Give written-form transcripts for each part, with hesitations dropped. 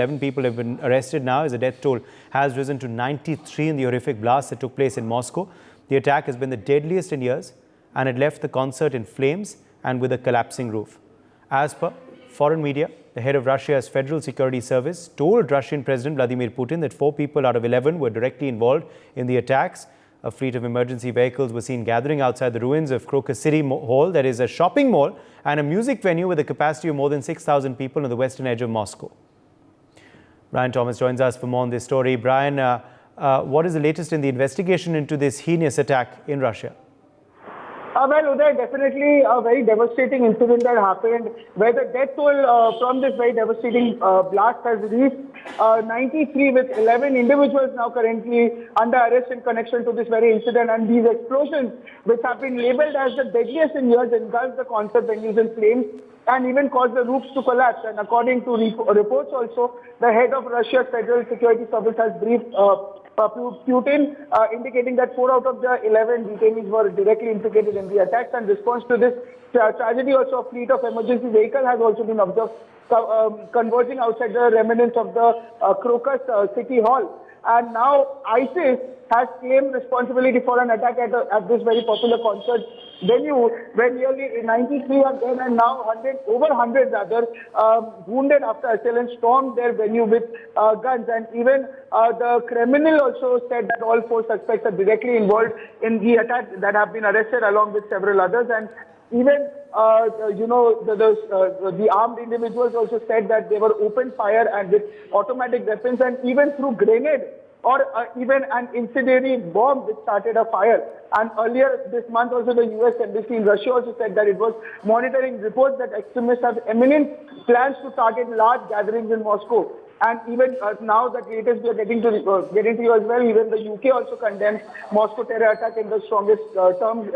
11 people have been arrested now as the death toll has risen to 93 in the horrific blast that took place in Moscow. The attack has been the deadliest in years and it left the concert in flames and with a collapsing roof. As per foreign media, the head of Russia's Federal Security Service told Russian President Vladimir Putin that 4 people out of 11 were directly involved in the attacks. A fleet of emergency vehicles were seen gathering outside the ruins of Crocus City Hall, that is a shopping mall and a music venue with a capacity of more than 6,000 people on the western edge of Moscow. Brian Thomas joins us for more on this story. Brian, what is the latest in the investigation into this heinous attack in Russia? Well, Uday, definitely a very devastating incident that happened where the death toll from this very devastating blast has reached 93 with 11 individuals now currently under arrest in connection to this very incident. And these explosions, which have been labeled as the deadliest in years, engulfed the concert venues in flames and even caused the roofs to collapse. And according to reports also, the head of Russia's Federal Security Service has briefed Putin, indicating that 4 out of the 11 detainees were directly implicated in the attacks. And in response to this tragedy, also a fleet of emergency vehicle has also been observed converging outside the remnants of the Crocus City Hall. And now ISIS has claimed responsibility for an attack at this very popular concert venue, where nearly 93 are dead and now over 100 rather wounded after assailants stormed their venue with guns. And even the Kremlin also said that all 4 suspects are directly involved in the attack that have been arrested along with several others. And even the armed individuals also said that they were open fire and with automatic weapons and even through grenade or even an incendiary bomb which started a fire. And earlier this month also the US embassy in Russia also said that it was monitoring reports that extremists have imminent plans to target large gatherings in Moscow. And even now that latest we are getting to you as well, even the UK also condemns Moscow terror attack in the strongest terms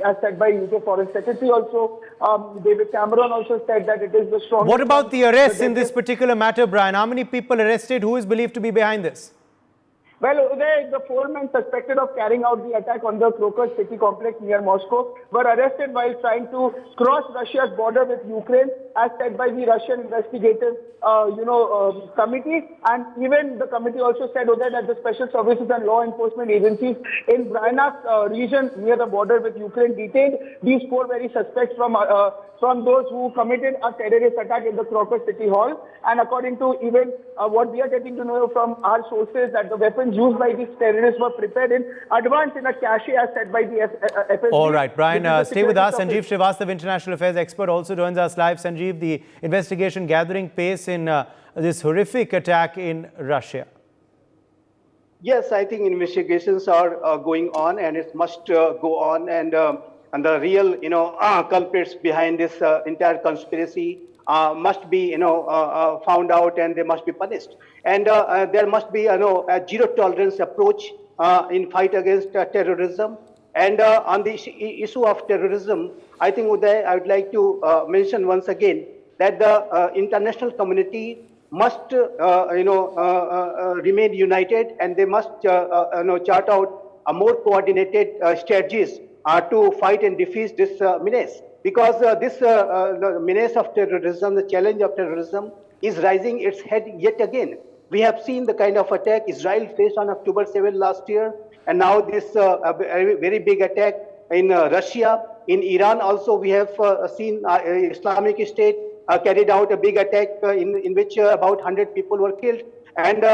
as said by UK Foreign Secretary also. David Cameron also said that it is the strongest. What about the arrests in this particular matter, Brian? How many people arrested? Who is believed to be behind this? Well, Uday, the 4 men suspected of carrying out the attack on the Crocus City complex near Moscow were arrested while trying to cross Russia's border with Ukraine, as said by the Russian investigative, committee. And even the committee also said, Uday, that the special services and law enforcement agencies in Bryansk region near the border with Ukraine detained these 4 very suspects from those who committed a terrorist attack in the Crocus City Hall. And according to even what we are getting to know from our sources, that the weapons used by these terrorists were prepared in advance in a cache, as said by the FSB. All right, Brian, stay with us. Sanjeev Srivastava, international affairs expert, also joins us live. Sanjeev, the investigation gathering pace in this horrific attack in Russia. Yes, I think investigations are going on, and it must go on. And the real, culprits behind this entire conspiracy must be, found out, and they must be punished. And there must be, a zero tolerance approach in fight against terrorism. And on the issue of terrorism, I think, Uday, I would like to mention once again that the international community must, remain united, and they must, chart out a more coordinated strategies to fight and defeat this menace. Because this the menace of terrorism, the challenge of terrorism is rising its head yet again. We have seen the kind of attack Israel faced on October 7 last year, and now this very big attack in Russia. In Iran also we have seen Islamic State carried out a big attack in which about 100 people were killed. And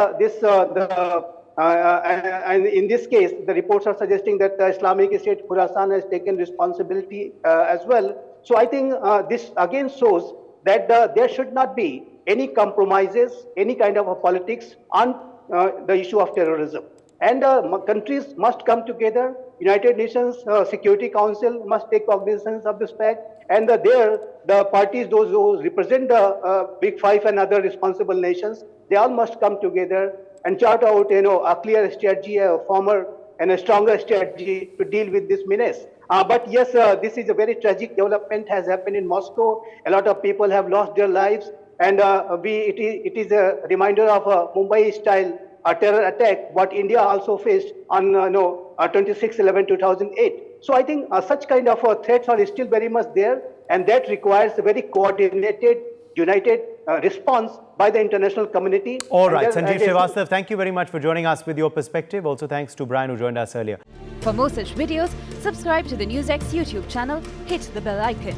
and in this case, the reports are suggesting that the Islamic State Khorasan has taken responsibility as well. So I think this again shows that there should not be any compromises, any kind of politics on the issue of terrorism. And countries must come together. United Nations Security Council must take cognizance of this fact. And there, the parties, those who represent the Big Five and other responsible nations, they all must come together and chart out, a clear strategy, a firmer and a stronger strategy to deal with this menace. But yes, this is a very tragic development has happened in Moscow. A lot of people have lost their lives, and it is a reminder of a Mumbai-style terror attack, what India also faced on 26/11/2008. So I think such kind of threats are still very much there, and that requires a very coordinated, united response by the international community. All And right, there- Sanjeev and there's- Srivastava, thank you very much for joining us with your perspective. Also, thanks to Brian who joined us earlier. For more such videos, subscribe to the NewsX YouTube channel, hit the bell icon.